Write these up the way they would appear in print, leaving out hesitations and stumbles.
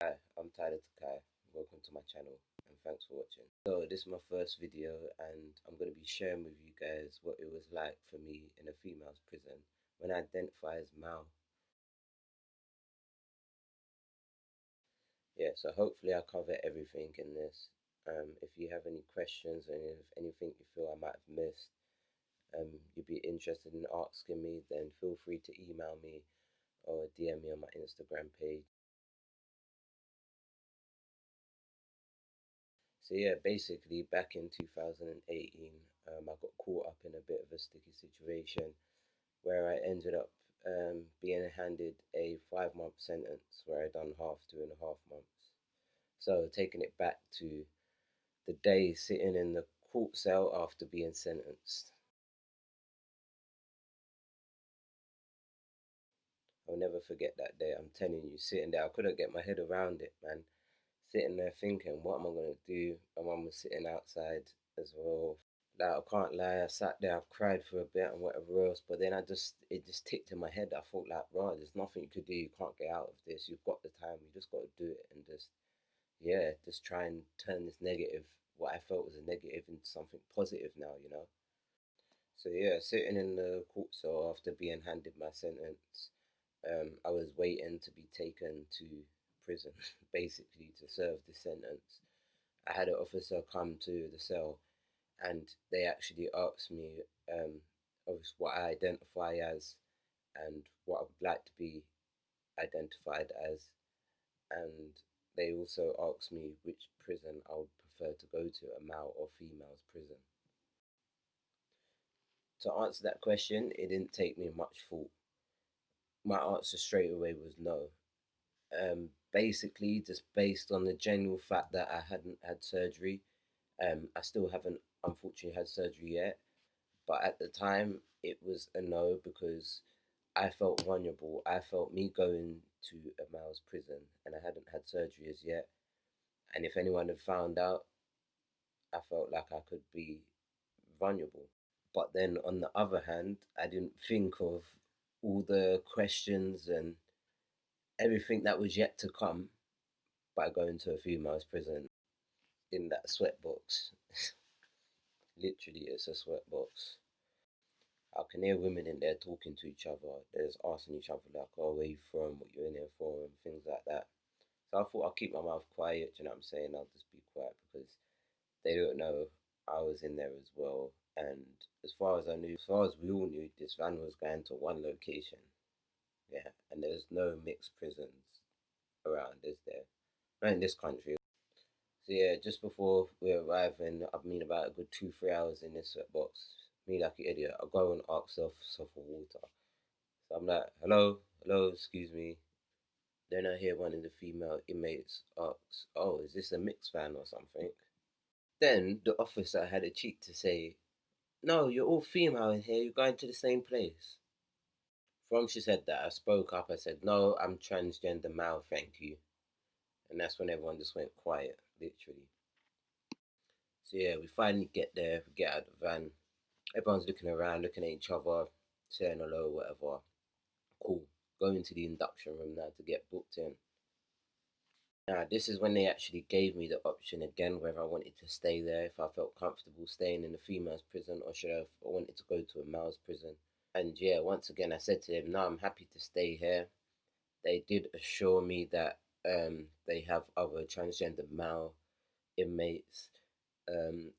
Hi, I'm Tyler Takai. Welcome to my channel and thanks for watching. So this is my first video and I'm going to be sharing with you guys what it was like for me in a female's prison when I identify as male. Yeah, so hopefully I cover everything in this. If you have any questions or if anything you feel I might have missed, you'd be interested in asking me, then feel free to email me or DM me on my Instagram page. So yeah, basically back in 2018, I got caught up in a bit of a sticky situation where I ended up being handed a 5 month sentence where I done half 2.5 months. So taking it back to the day sitting in the court cell after being sentenced. I'll never forget that day. I'm telling you, sitting there, I couldn't get my head around it, man. Sitting there thinking, what am I gonna do? My mum was sitting outside as well. Like, I can't lie, I sat there, I've cried for a bit and whatever else, but then it just ticked in my head. I thought like, right, there's nothing you could do. You can't get out of this. You've got the time. You just got to do it and just, yeah, just try and turn this negative, what I felt was a negative, into something positive now. So yeah, sitting in the court cell after being handed my sentence, I was waiting to be taken to prison, basically to serve the sentence. I had an officer come to the cell and they actually asked me of what I identify as and what I would like to be identified as, and they also asked me which prison I would prefer to go to, a male or female's prison. To answer that question, it didn't take me much thought. My answer straight away was no. Basically, just based on the general fact that I hadn't had surgery. I still haven't, unfortunately, had surgery yet. But at the time, it was a no because I felt vulnerable. I felt me going to a male's prison and I hadn't had surgery as yet. And if anyone had found out, I felt like I could be vulnerable. But then on the other hand, I didn't think of all the questions and everything that was yet to come by going to a female's prison in that sweatbox. Literally, it's a sweatbox. I can hear women in there talking to each other. They're just asking each other like, "Oh, where you from? What you in here for?" and things like that. So I thought I'll keep my mouth quiet. You know what I'm saying? I'll just be quiet because they don't know I was in there as well. And as far as I knew, as far as we all knew, this van was going to one location. Yeah, and there's no mixed prisons around, is there? Not in this country. So yeah, just before we arrive, and I mean about a good 2-3 hours in this sweatbox, me like an idiot, I go and ask for water. So I'm like, hello, hello, excuse me. Then I hear one of the female inmates ask, "Oh, is this a mixed van or something?" Then the officer had a cheek to say, "No, you're all female in here, you're going to the same place." From she said that, I spoke up, I said, "No, I'm transgender male, thank you." And that's when everyone just went quiet, literally. So yeah, we finally get there, we get out of the van. Everyone's looking around, looking at each other, saying hello, whatever. Cool. Going to the induction room now to get booked in. Now, this is when they actually gave me the option again whether I wanted to stay there, if I felt comfortable staying in the female's prison, or should I, if I wanted to go to a male's prison. And yeah, once again, I said to them, "No, I'm happy to stay here." They did assure me that they have other transgender male inmates.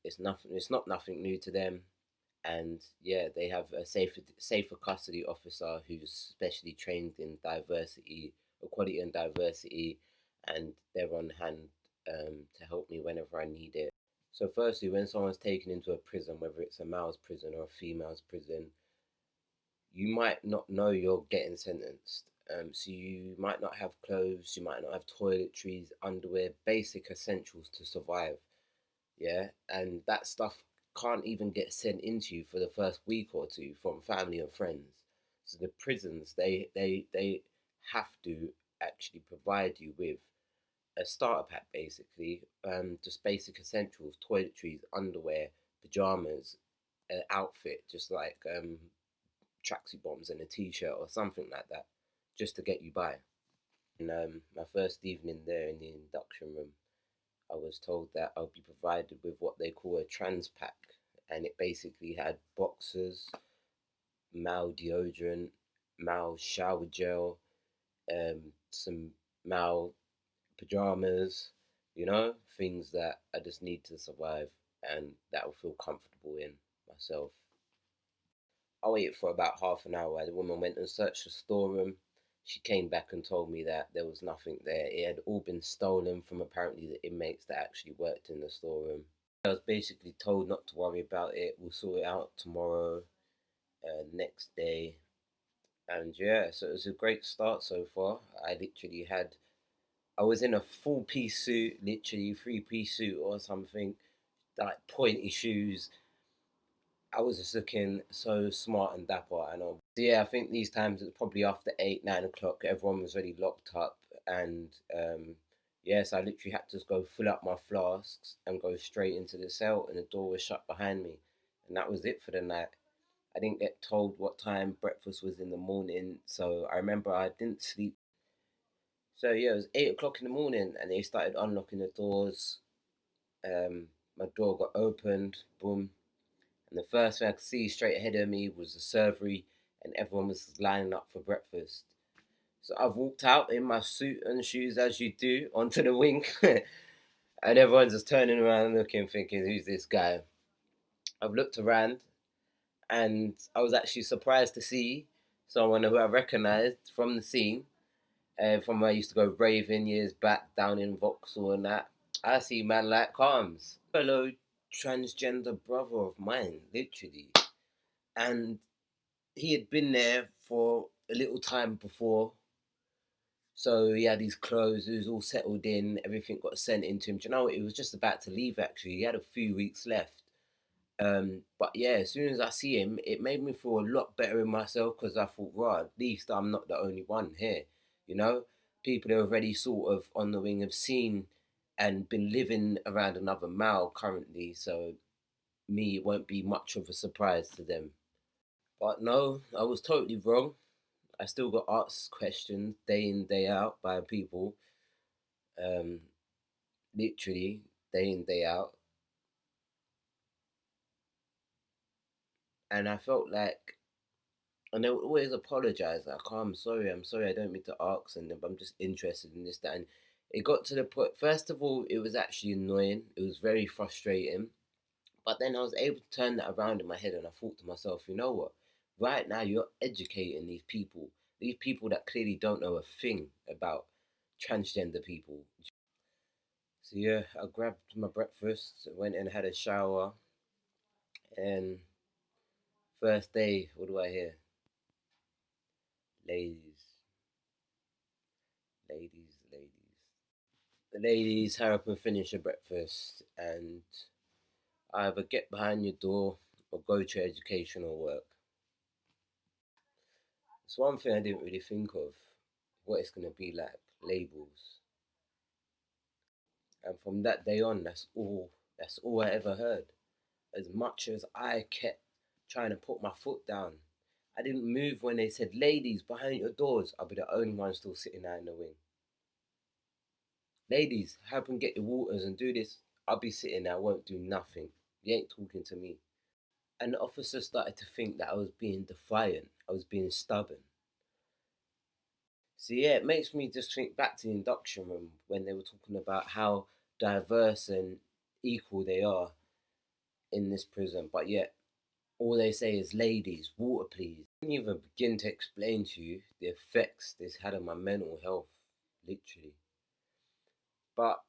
It's nothing. It's not nothing new to them. And yeah, they have a safer custody officer who's specially trained in diversity, equality, and diversity, and they're on hand to help me whenever I need it. So, firstly, when someone's taken into a prison, whether it's a male's prison or a female's prison, you might not know you're getting sentenced. So you might not have clothes, you might not have toiletries, underwear, basic essentials to survive. Yeah, and that stuff can't even get sent into you for the first week or two from family and friends. So the prisons, they have to actually provide you with a starter pack, basically, just basic essentials, toiletries, underwear, pajamas, an outfit, just like tracksuit bottoms and a t-shirt or something like that, just to get you by. And my first evening there in the induction room, I was told that I'll be provided with what they call a trans pack, and it basically had boxers, male deodorant, male shower gel, some male pajamas, things that I just need to survive and that will feel comfortable in myself. I waited for about half an hour. The woman went and searched the storeroom. She came back and told me that there was nothing there. It had all been stolen from apparently the inmates that actually worked in the storeroom. I was basically told not to worry about it. We'll sort it out tomorrow, next day. And yeah, so it was a great start so far. I was in a full piece suit, literally 3-piece suit or something, like pointy shoes. I was just looking so smart and dapper, and all. So yeah, I think these times it's probably after 8, 9 o'clock. Everyone was already locked up, and yes, I literally had to just go fill up my flasks and go straight into the cell, and the door was shut behind me, and that was it for the night. I didn't get told what time breakfast was in the morning, so I remember I didn't sleep. So yeah, it was 8 o'clock in the morning, and they started unlocking the doors. My door got opened, boom, and the first thing I could see straight ahead of me was the servery, and everyone was lining up for breakfast. So I've walked out in my suit and shoes, as you do, onto the wing, and everyone's just turning around looking, thinking, who's this guy? I've looked around, and I was actually surprised to see someone who I recognised from the scene, from where I used to go raving years back down in Vauxhall and that. I see man like Calms, fellow transgender brother of mine, literally. And he had been there for a little time before. So he had his clothes, he was all settled in, everything got sent into him. Do you know what? He was just about to leave actually. He had a few weeks left. But yeah, as soon as I see him, it made me feel a lot better in myself because I thought, right, at least I'm not the only one here. You know, people are already sort of on the wing have seen and been living around another mile currently, so me, it won't be much of a surprise to them. But no, I was totally wrong. I still got asked questions day in, day out by people, um, literally day in, day out. And I felt like, and they would always apologize, like, oh, I'm sorry, I don't mean to ask, and I'm just interested in this, that. And it got to the point, first of all, it was actually annoying, it was very frustrating. But then I was able to turn that around in my head and I thought to myself, you know what? Right now, you're educating these people that clearly don't know a thing about transgender people. So yeah, I grabbed my breakfast, went and had a shower, and first day, what do I hear? Ladies, ladies, ladies. The ladies hurry up and finish your breakfast and either get behind your door or go to educational work. It's one thing I didn't really think of, what it's gonna be like, labels. And from that day on, that's all I ever heard. As much as I kept trying to put my foot down, I didn't move when they said, ladies, behind your doors. I'll be the only one still sitting there in the wing. Ladies, help and get your waters and do this. I'll be sitting there, I won't do nothing. You ain't talking to me. And the officer started to think that I was being defiant, I was being stubborn. So yeah, it makes me just think back to the induction room when they were talking about how diverse and equal they are in this prison, but yet all they say is ladies, water please. I didn't even begin to explain to you the effects this had on my mental health, literally. But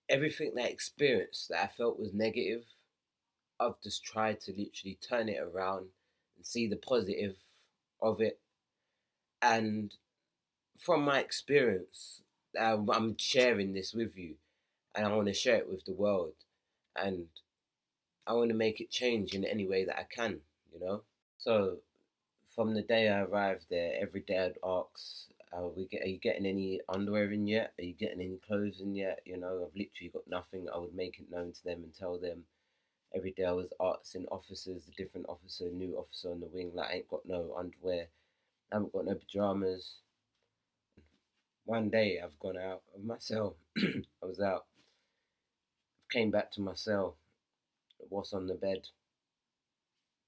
everything that I experienced that I felt was negative, I've just tried to literally turn it around and see the positive of it. And from my experience, I'm sharing this with you, and I want to share it with the world, and I want to make it change in any way that I can. So from the day I arrived there, every day I'd ask, are you getting any underwear in yet? Are you getting any clothes in yet? I've literally got nothing. I would make it known to them and tell them. Every day I was asking officers, the different officer, new officer on the wing, like, I ain't got no underwear, I haven't got no pajamas. one day I've gone out of my cell. I was out, came back to my cell. What's on the bed?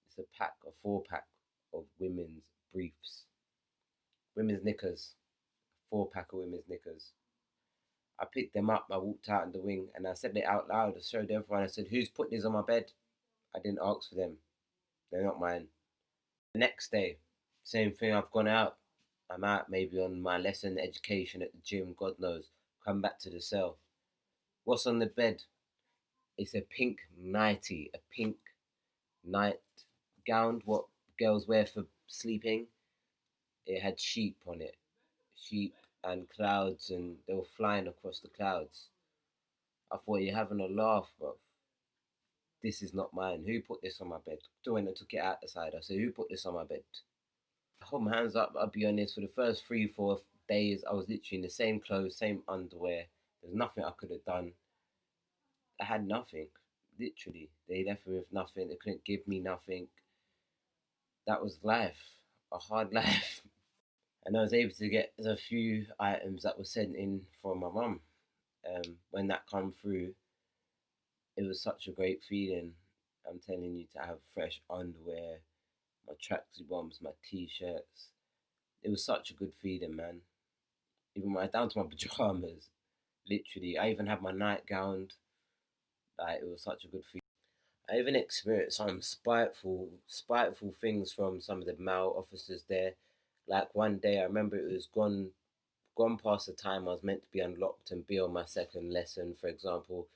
It's a pack, a 4 pack of women's briefs, women's knickers, 4 pack of women's knickers. I picked them up, I walked out in the wing, and I said it out loud. I showed everyone. I said, "Who's put these on my bed?" I didn't ask for them. They're not mine. The next day, same thing. I've gone out. I'm out maybe on my lesson, education at the gym, God knows. Come back to the cell. What's on the bed? It's a pink nightie, a pink night gown, what girls wear for sleeping. It had sheep on it, sheep and clouds, and they were flying across the clouds. I thought, you're having a laugh, bro. This is not mine. Who put this on my bed? So when I took it out the side, I said, who put this on my bed? I hold my hands up. I'll be honest. For the first 3, 4 days, I was literally in the same clothes, same underwear. There's nothing I could have done. I had nothing. Literally, they left me with nothing. They couldn't give me nothing. That was life, a hard life. And I was able to get a few items that were sent in from my mum. When that come through, it was such a great feeling. I'm telling you, to have fresh underwear, my tracksuit bottoms, my t-shirts. It was such a good feeling, man. Even down to my pajamas, literally. I even had my nightgown. Like, it was such a good feeling. I even experienced some spiteful things from some of the male officers there. Like one day, I remember it was gone past the time I was meant to be unlocked and be on my second lesson, for example.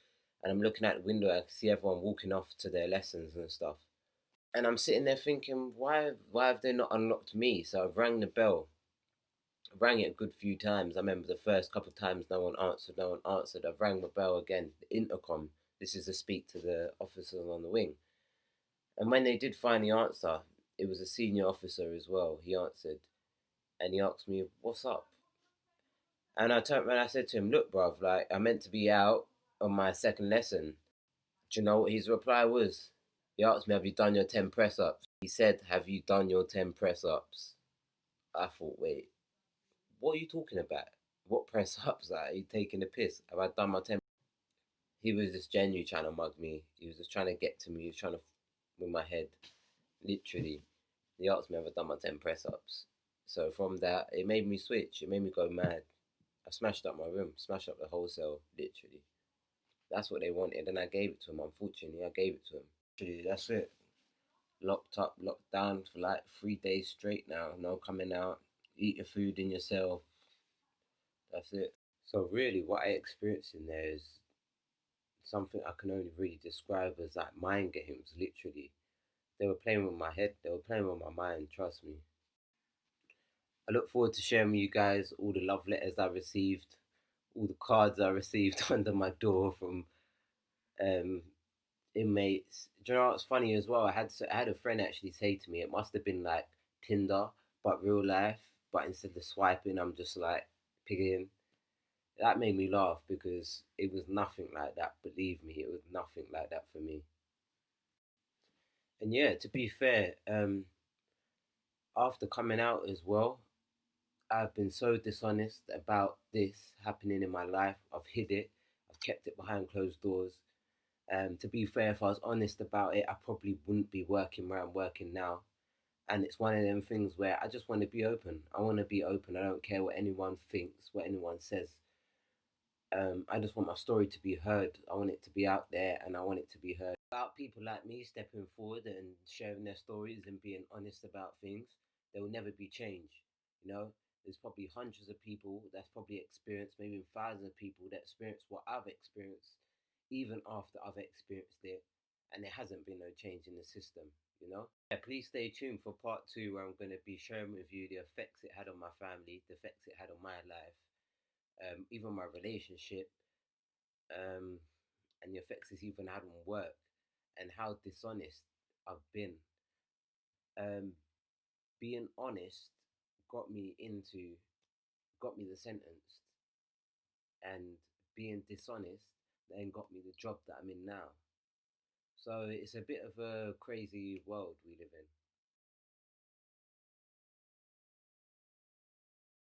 And I'm looking out the window, I can see everyone walking off to their lessons and stuff. And I'm sitting there thinking, why have they not unlocked me? So I've rang the bell. I rang it a good few times. I remember the first couple of times no one answered, no one answered. I've rang the bell again, the intercom. This is to speak to the officers on the wing. And when they did finally answer, it was a senior officer as well. He answered and he asked me, "What's up?" And I turned around and I said to him, "Look, bruv, like, I meant to be out on my second lesson." Do you know what his reply was? He asked me, "Have you done your 10 press ups?" He said, "Have you done your 10 press ups?" I thought, wait, what are you talking about? What press ups? Like, are you taking the piss? Have I done my 10? He was just genuinely trying to mug me. He was just trying to get to me. He was trying to with my head. Literally. He asked me, have I done my 10 press ups? So from that, it made me switch. It made me go mad. I smashed up my room, smashed up the whole cell, literally. That's what they wanted, and I gave it to him. Unfortunately, I gave it to him. Literally, that's it. Locked up, locked down for like 3 days straight now. No coming out. Eat your food in your cell. That's it. So really, what I experienced in there is something I can only really describe as like mind games. Literally, they were playing with my head. They were playing with my mind. Trust me. I look forward to sharing with you guys all the love letters I received, all the cards I received under my door from um, inmates. Do you know what's funny as well? I had a friend actually say to me, it must have been like Tinder, but real life. But instead of swiping, I'm just like picking. That made me laugh because it was nothing like that. Believe me, it was nothing like that for me. And yeah, to be fair, after coming out as well, I've been so dishonest about this happening in my life. I've hid it. I've kept it behind closed doors. To be fair, if I was honest about it, I probably wouldn't be working where I'm working now. And it's one of them things where I just want to be open. I want to be open. I don't care what anyone thinks, what anyone says. I just want my story to be heard. I want it to be out there, and I want it to be heard. About people like me stepping forward and sharing their stories and being honest about things, there will never be change. You know, there's probably hundreds of people that's probably experienced, maybe thousands of people that experience what I've experienced, even after I've experienced it, and there hasn't been no change in the system. You know, yeah, please stay tuned for part two, where I'm going to be sharing with you the effects it had on my family, the effects it had on my life, even my relationship, um, and the effects it's even had on work, and how dishonest I've been. Um, being honest got me into got me the sentence, and being dishonest then got me the job that I'm in now. So it's a bit of a crazy world we live in.